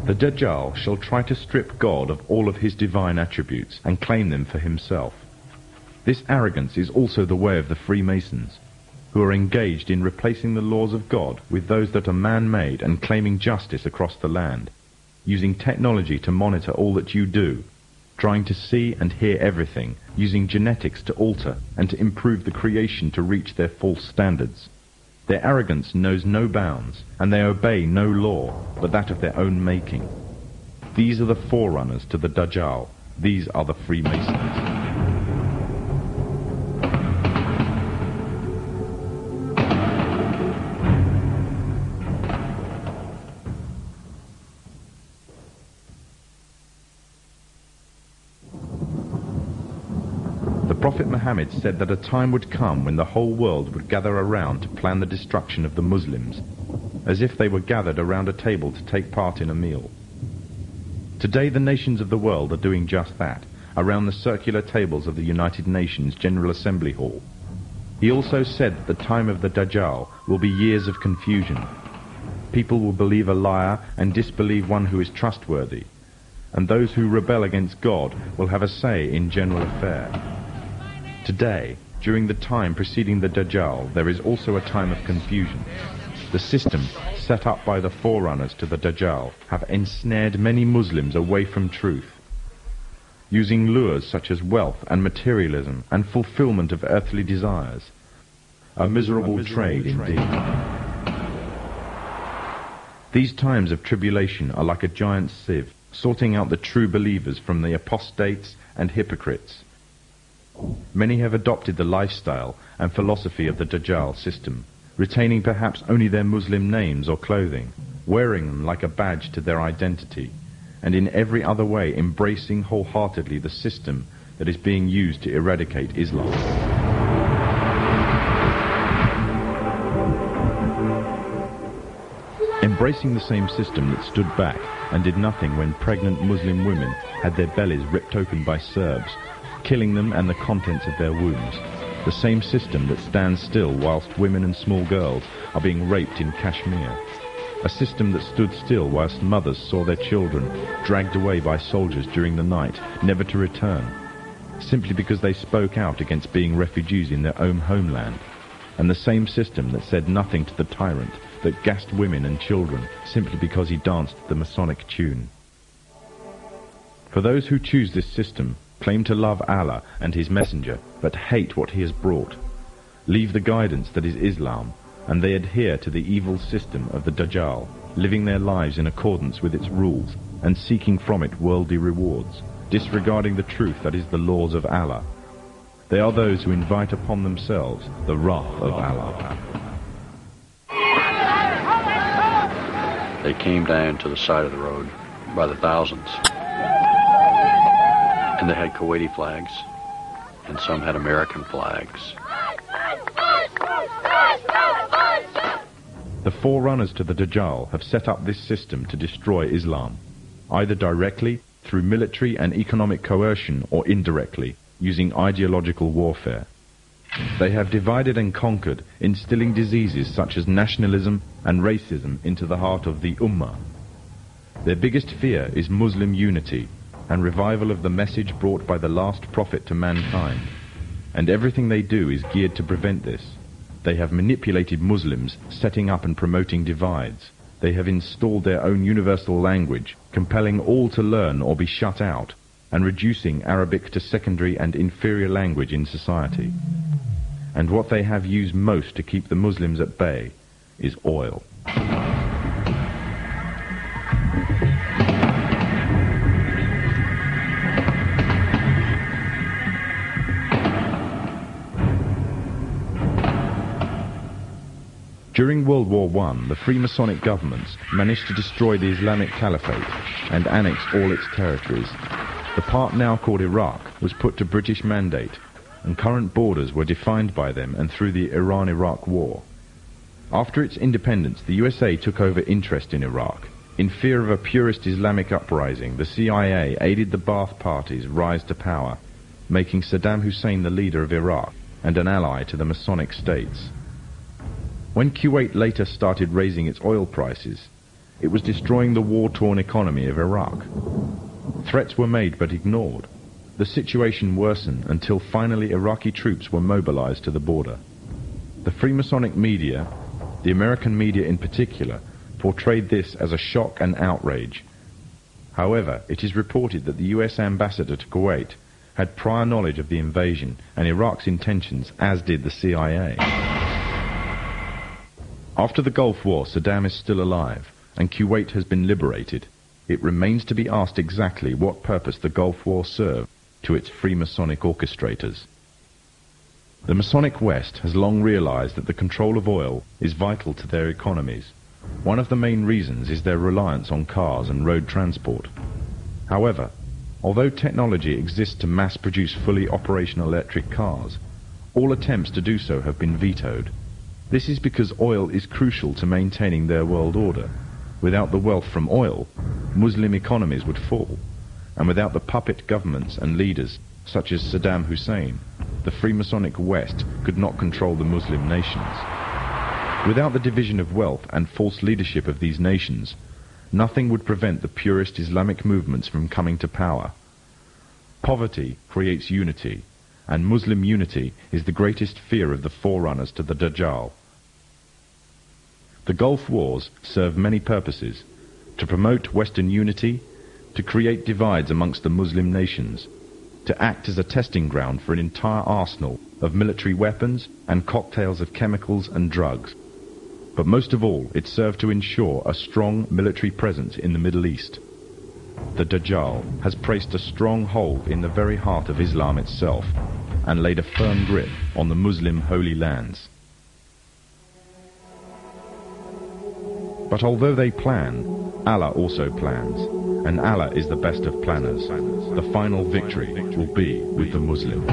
The Dajjal shall try to strip God of all of his divine attributes and claim them for himself. This arrogance is also the way of the Freemasons, who are engaged in replacing the laws of God with those that are man-made and claiming justice across the land, using technology to monitor all that you do, trying to see and hear everything, using genetics to alter and to improve the creation to reach their false standards. Their arrogance knows no bounds, and they obey no law but that of their own making. These are the forerunners to the Dajjal. These are the Freemasons. Prophet Muhammad said that a time would come when the whole world would gather around to plan the destruction of the Muslims, as if they were gathered around a table to take part in a meal. Today the nations of the world are doing just that, around the circular tables of the United Nations General Assembly Hall. He also said that the time of the Dajjal will be years of confusion. People will believe a liar and disbelieve one who is trustworthy, and those who rebel against God will have a say in general affairs. Today, during the time preceding the Dajjal, there is also a time of confusion. The system set up by the forerunners to the Dajjal have ensnared many Muslims away from truth, using lures such as wealth and materialism and fulfillment of earthly desires. A miserable trade indeed. These times of tribulation are like a giant sieve, sorting out the true believers from the apostates and hypocrites. Many have adopted the lifestyle and philosophy of the Dajjal system, retaining perhaps only their Muslim names or clothing, wearing them like a badge to their identity, and in every other way embracing wholeheartedly the system that is being used to eradicate Islam. Embracing the same system that stood back and did nothing when pregnant Muslim women had their bellies ripped open by Serbs, killing them and the contents of their wombs. The same system that stands still whilst women and small girls are being raped in Kashmir. A system that stood still whilst mothers saw their children dragged away by soldiers during the night, never to return, simply because they spoke out against being refugees in their own homeland. And the same system that said nothing to the tyrant, that gassed women and children simply because he danced the Masonic tune. For those who choose this system, claim to love Allah and His Messenger, but hate what He has brought, leave the guidance that is Islam, and they adhere to the evil system of the Dajjal, living their lives in accordance with its rules, and seeking from it worldly rewards, disregarding the truth that is the laws of Allah. They are those who invite upon themselves the wrath of Allah. They came down to the side of the road by the thousands. And they had Kuwaiti flags, and some had American flags. The forerunners to the Dajjal have set up this system to destroy Islam, either directly, through military and economic coercion, or indirectly, using ideological warfare. They have divided and conquered, instilling diseases such as nationalism and racism into the heart of the Ummah. Their biggest fear is Muslim unity, and revival of the message brought by the last prophet to mankind, and everything they do is geared to prevent this. They have manipulated Muslims, setting up and promoting divides. They have installed their own universal language, compelling all to learn or be shut out, and reducing Arabic to secondary and inferior language in society. And what they have used most to keep the Muslims at bay is oil. During World War I, the Freemasonic governments managed to destroy the Islamic Caliphate and annex all its territories. The part now called Iraq was put to British mandate, and current borders were defined by them and through the Iran-Iraq War. After its independence, the USA took over interest in Iraq. In fear of a purist Islamic uprising, the CIA aided the Ba'ath Party's rise to power, making Saddam Hussein the leader of Iraq and an ally to the Masonic states. When Kuwait later started raising its oil prices, it was destroying the war-torn economy of Iraq. Threats were made but ignored. The situation worsened until finally Iraqi troops were mobilized to the border. The Freemasonic media, the American media in particular, portrayed this as a shock and outrage. However, it is reported that the US ambassador to Kuwait had prior knowledge of the invasion and Iraq's intentions, as did the CIA. After the Gulf War, Saddam is still alive, and Kuwait has been liberated. It remains to be asked exactly what purpose the Gulf War served to its Freemasonic orchestrators. The Masonic West has long realized that the control of oil is vital to their economies. One of the main reasons is their reliance on cars and road transport. However, although technology exists to mass-produce fully operational electric cars, all attempts to do so have been vetoed. This is because oil is crucial to maintaining their world order. Without the wealth from oil, Muslim economies would fall, and without the puppet governments and leaders such as Saddam Hussein, the Freemasonic West could not control the Muslim nations. Without the division of wealth and false leadership of these nations, nothing would prevent the purist Islamic movements from coming to power. Poverty creates unity, and Muslim unity is the greatest fear of the forerunners to the Dajjal. The Gulf Wars serve many purposes: to promote Western unity, to create divides amongst the Muslim nations, to act as a testing ground for an entire arsenal of military weapons and cocktails of chemicals and drugs. But most of all, it served to ensure a strong military presence in the Middle East. The Dajjal has placed a strong hold in the very heart of Islam itself and laid a firm grip on the Muslim holy lands. But although they plan, Allah also plans, and Allah is the best of planners. The final victory will be with the Muslims.